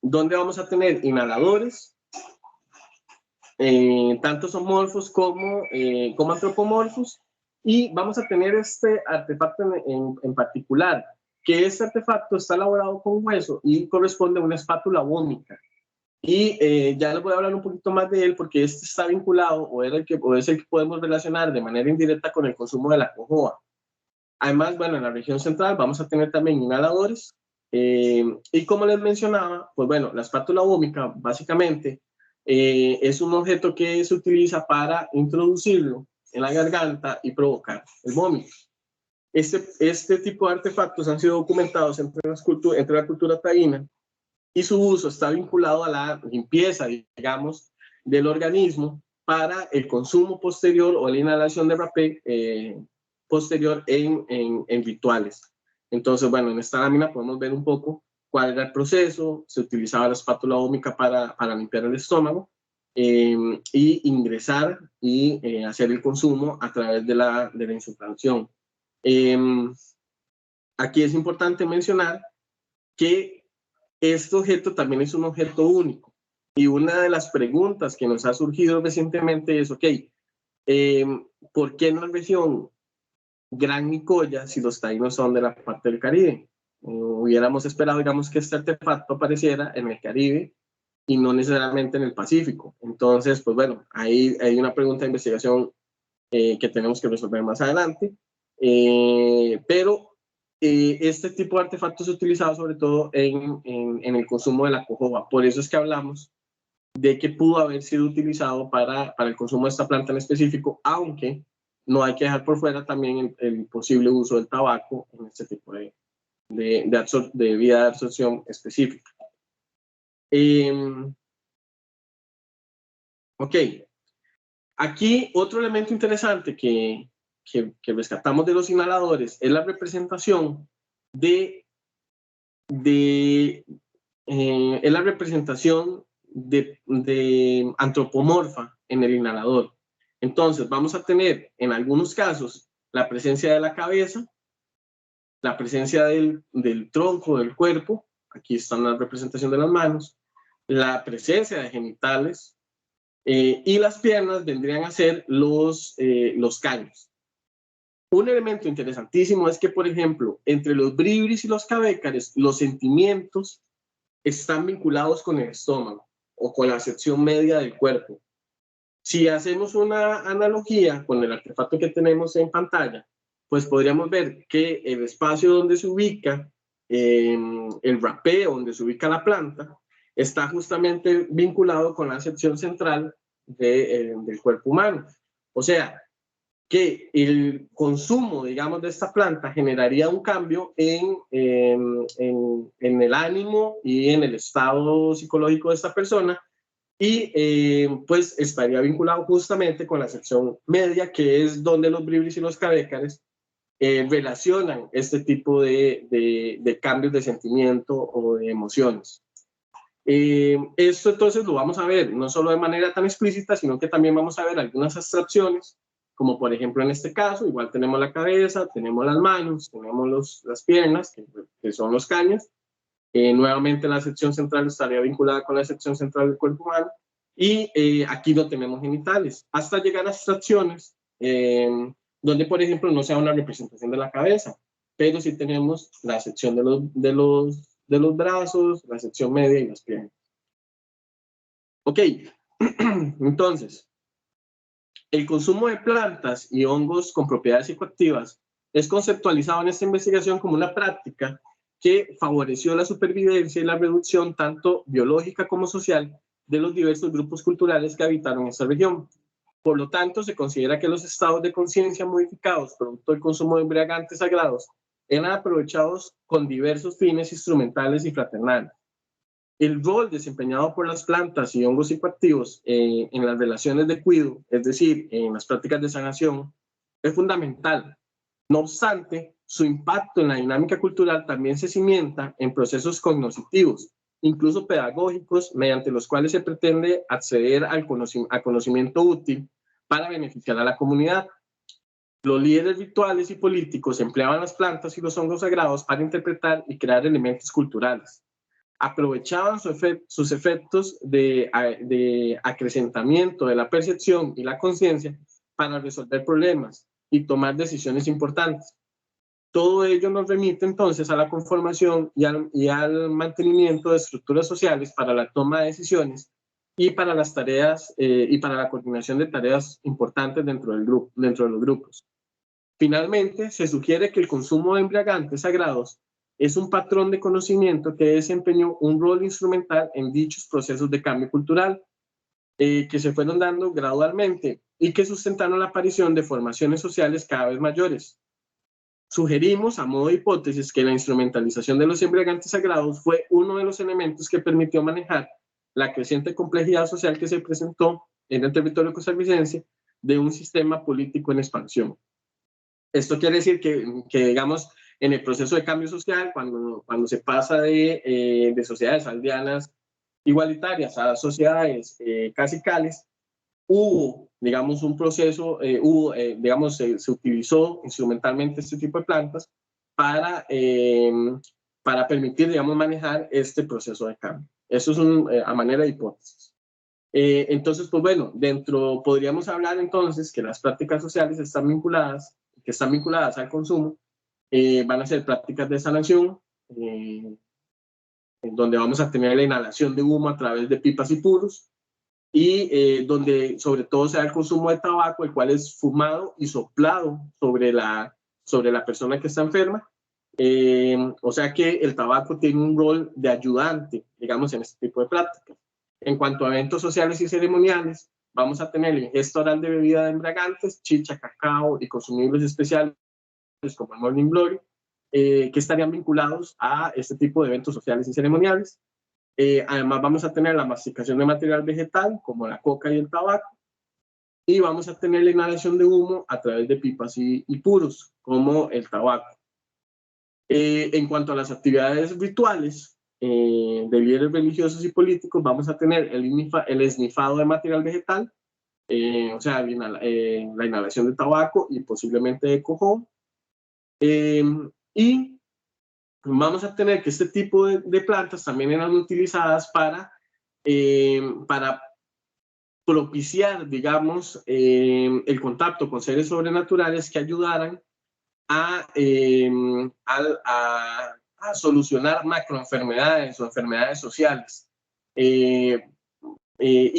donde vamos a tener inhaladores, tanto zoomorfos como antropomorfos, y vamos a tener este artefacto en particular, que este artefacto está elaborado con hueso y corresponde a una espátula vómica. Y ya les voy a hablar un poquito más de él, porque este está vinculado o es el que podemos relacionar de manera indirecta con el consumo de la cojoa. Además, bueno, en la región central vamos a tener también inhaladores, y como les mencionaba, pues bueno, la espátula vómica básicamente es un objeto que se utiliza para introducirlo en la garganta y provocar el vómito. Este tipo de artefactos han sido documentados entre la cultura taína, y su uso está vinculado a la limpieza, digamos, del organismo para el consumo posterior o la inhalación de rapé posterior en rituales. Entonces, bueno, en esta lámina podemos ver un poco cuál era el proceso. Se utilizaba la espátula vómica para limpiar el estómago y ingresar y hacer el consumo a través de la insuflación. Aquí es importante mencionar que este objeto también es un objeto único, y una de las preguntas que nos ha surgido recientemente es, ok, ¿por qué en la región Gran Nicoya si los taínos son de la parte del Caribe? Hubiéramos esperado, digamos, que este artefacto apareciera en el Caribe y no necesariamente en el Pacífico. Entonces, pues bueno, hay una pregunta de investigación que tenemos que resolver más adelante, pero este tipo de artefactos es utilizado sobre todo en el consumo de la cojoa. Por eso es que hablamos de que pudo haber sido utilizado para el consumo de esta planta en específico, aunque no hay que dejar por fuera también el posible uso del tabaco en este tipo de vía de absorción específica. Ok, aquí otro elemento interesante que rescatamos de los inhaladores es la representación de es la representación de antropomorfa en el inhalador. Entonces vamos a tener en algunos casos la presencia de la cabeza, la presencia del tronco, del cuerpo, aquí está la representación de las manos, la presencia de genitales, y las piernas vendrían a ser los caños. Un elemento interesantísimo es que, por ejemplo, entre los bribris y los cabécares, los sentimientos están vinculados con el estómago o con la sección media del cuerpo. Si hacemos una analogía con el artefacto que tenemos en pantalla, pues podríamos ver que el espacio donde se ubica el rapé, donde se ubica la planta, está justamente vinculado con la sección central del cuerpo humano. O sea, que el consumo, digamos, de esta planta generaría un cambio en el ánimo y en el estado psicológico de esta persona, y pues estaría vinculado justamente con la sección media, que es donde los bribris y los cabécares relacionan este tipo de cambios de sentimiento o de emociones. Esto entonces lo vamos a ver no solo de manera tan explícita, sino que también vamos a ver algunas abstracciones, como por ejemplo en este caso, igual tenemos la cabeza, tenemos las manos, tenemos las piernas, que son los caños. Nuevamente la sección central estaría vinculada con la sección central del cuerpo humano, y aquí no tenemos genitales, hasta llegar a abstracciones donde, por ejemplo, no sea una representación de la cabeza, pero sí tenemos la sección de los brazos, la sección media y las piernas. Ok, entonces, el consumo de plantas y hongos con propiedades psicoactivas es conceptualizado en esta investigación como una práctica que favoreció la supervivencia y la reducción tanto biológica como social de los diversos grupos culturales que habitaron esta región. Por lo tanto, se considera que los estados de conciencia modificados producto del consumo de embriagantes sagrados eran aprovechados con diversos fines instrumentales y fraternales. El rol desempeñado por las plantas y hongos psicoactivos en las relaciones de cuidado, es decir, en las prácticas de sanación, es fundamental. No obstante, su impacto en la dinámica cultural también se cimienta en procesos cognitivos, incluso pedagógicos, mediante los cuales se pretende acceder al conocimiento útil para beneficiar a la comunidad. Los líderes rituales y políticos empleaban las plantas y los hongos sagrados para interpretar y crear elementos culturales. Aprovechaban sus efectos de acrecentamiento de la percepción y la conciencia para resolver problemas y tomar decisiones importantes. Todo ello nos remite entonces a la conformación y al mantenimiento de estructuras sociales para la toma de decisiones y para las tareas y para la coordinación de tareas importantes dentro de los grupos. Finalmente, se sugiere que el consumo de embriagantes sagrados es un patrón de conocimiento que desempeñó un rol instrumental en dichos procesos de cambio cultural que se fueron dando gradualmente y que sustentaron la aparición de formaciones sociales cada vez mayores. Sugerimos, a modo de hipótesis, que la instrumentalización de los embriagantes sagrados fue uno de los elementos que permitió manejar la creciente complejidad social que se presentó en el territorio costarricense de un sistema político en expansión. Esto quiere decir que digamos, en el proceso de cambio social, cuando se pasa de sociedades aldeanas igualitarias a sociedades cacicales, hubo, digamos, un proceso, digamos, se utilizó instrumentalmente este tipo de plantas para permitir, digamos, manejar este proceso de cambio. Eso es a manera de hipótesis. Entonces, pues bueno, podríamos hablar entonces que las prácticas sociales que están vinculadas al consumo, van a ser prácticas de sanación, en donde vamos a tener la inhalación de humo a través de pipas y puros, y donde sobre todo se da el consumo de tabaco, el cual es fumado y soplado sobre la persona que está enferma. O sea que el tabaco tiene un rol de ayudante, digamos, en este tipo de prácticas. En cuanto a eventos sociales y ceremoniales, vamos a tener el ingesta oral de bebidas embriagantes, chicha, cacao y consumibles especiales como el Morning Glory, que estarían vinculados a este tipo de eventos sociales y ceremoniales. Además vamos a tener la masticación de material vegetal como la coca y el tabaco, y vamos a tener la inhalación de humo a través de pipas y puros como el tabaco. En cuanto a las actividades rituales de líderes religiosos y políticos, vamos a tener el esnifado de material vegetal, o sea, la inhalación de tabaco y posiblemente de cojón. Y vamos a tener que este tipo de plantas también eran utilizadas para propiciar, digamos, el contacto con seres sobrenaturales que ayudaran a solucionar macroenfermedades o enfermedades sociales. Y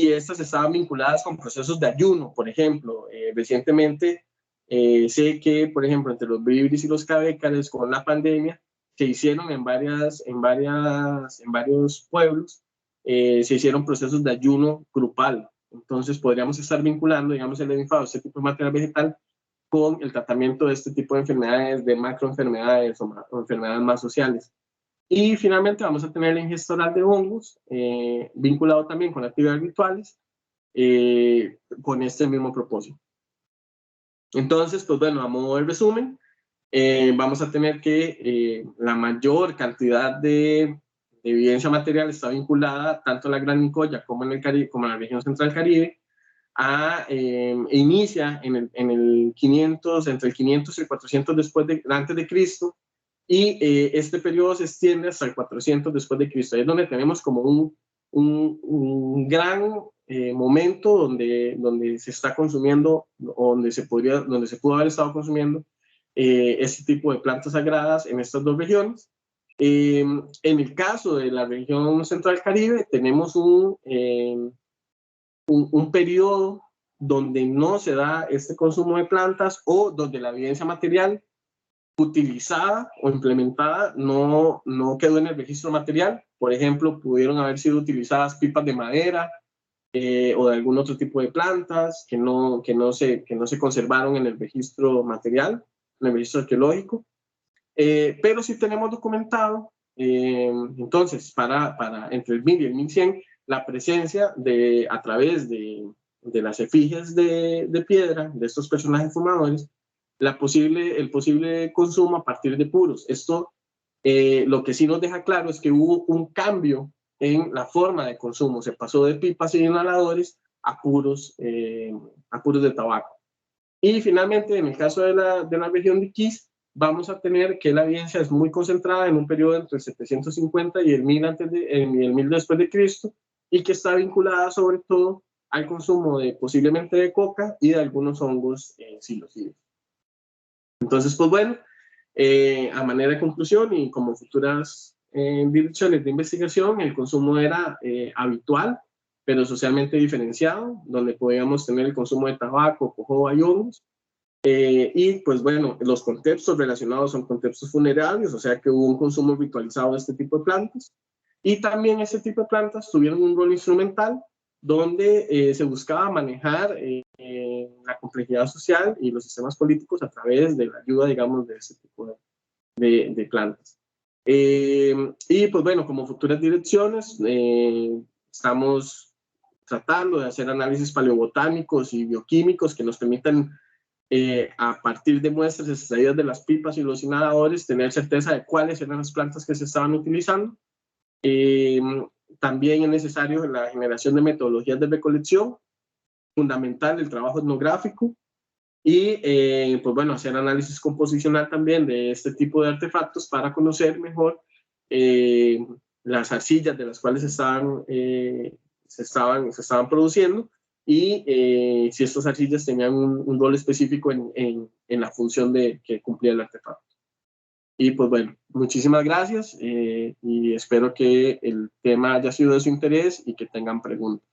estas estaban vinculadas con procesos de ayuno, por ejemplo. Recientemente sé que, por ejemplo, entre los bribris y los cabécares con la pandemia, se hicieron en varios pueblos, se hicieron procesos de ayuno grupal. Entonces podríamos estar vinculando, digamos, el esnifado, este tipo de material vegetal, con el tratamiento de este tipo de enfermedades, de macroenfermedades o enfermedades más sociales. Y finalmente vamos a tener el ingesta oral de hongos, vinculado también con actividades rituales, con este mismo propósito. Entonces, pues bueno, a modo de resumen, vamos a tener que la mayor cantidad de evidencia material está vinculada tanto a la Gran Nicoya como en el Caribe, como en la región central Caribe, inicia en el 500, entre el 500 y el 400 antes de Cristo, y este periodo se extiende hasta el 400 después de Cristo. Ahí es donde tenemos como un gran momento donde se está consumiendo, donde se pudo haber estado consumiendo este tipo de plantas sagradas en estas dos regiones. En el caso de la región central Caribe, tenemos un periodo donde no se da este consumo de plantas o donde la evidencia material utilizada o implementada no quedó en el registro material. Por ejemplo, pudieron haber sido utilizadas pipas de madera o de algún otro tipo de plantas que no se conservaron en el registro material, en el registro arqueológico. Pero sí tenemos documentado, entonces, entre el 1000 y el 1100, la presencia a través de las efigies de piedra de estos personajes fumadores, el posible consumo a partir de puros. Esto lo que sí nos deja claro es que hubo un cambio en la forma de consumo. Se pasó de pipas y inhaladores a puros de tabaco. Y finalmente, en el caso de la región de Kish, vamos a tener que la evidencia es muy concentrada en un periodo entre el 750 y el 1000 después de Cristo, y que está vinculada sobre todo al consumo posiblemente de coca y de algunos hongos psilocibes. Entonces, pues bueno, a manera de conclusión y como futuras direcciones de investigación, el consumo era habitual, pero socialmente diferenciado, donde podíamos tener el consumo de tabaco, cojoba y hongos. Y pues bueno, los contextos relacionados son contextos funerarios, o sea que hubo un consumo ritualizado de este tipo de plantas. Y también este tipo de plantas tuvieron un rol instrumental donde se buscaba manejar la complejidad social y los sistemas políticos a través de la ayuda, digamos, de este tipo de plantas. Y pues bueno, como futuras direcciones, estamos tratando de hacer análisis paleobotánicos y bioquímicos que nos permitan, a partir de muestras extraídas de las pipas y los inhaladores, tener certeza de cuáles eran las plantas que se estaban utilizando. También es necesario la generación de metodologías de recolección, fundamental el trabajo etnográfico, y pues bueno, hacer análisis composicional también de este tipo de artefactos para conocer mejor las arcillas de las cuales se estaban produciendo, y si estas arcillas tenían un rol específico en la función que cumplía el artefacto. Y pues bueno, muchísimas gracias y espero que el tema haya sido de su interés y que tengan preguntas.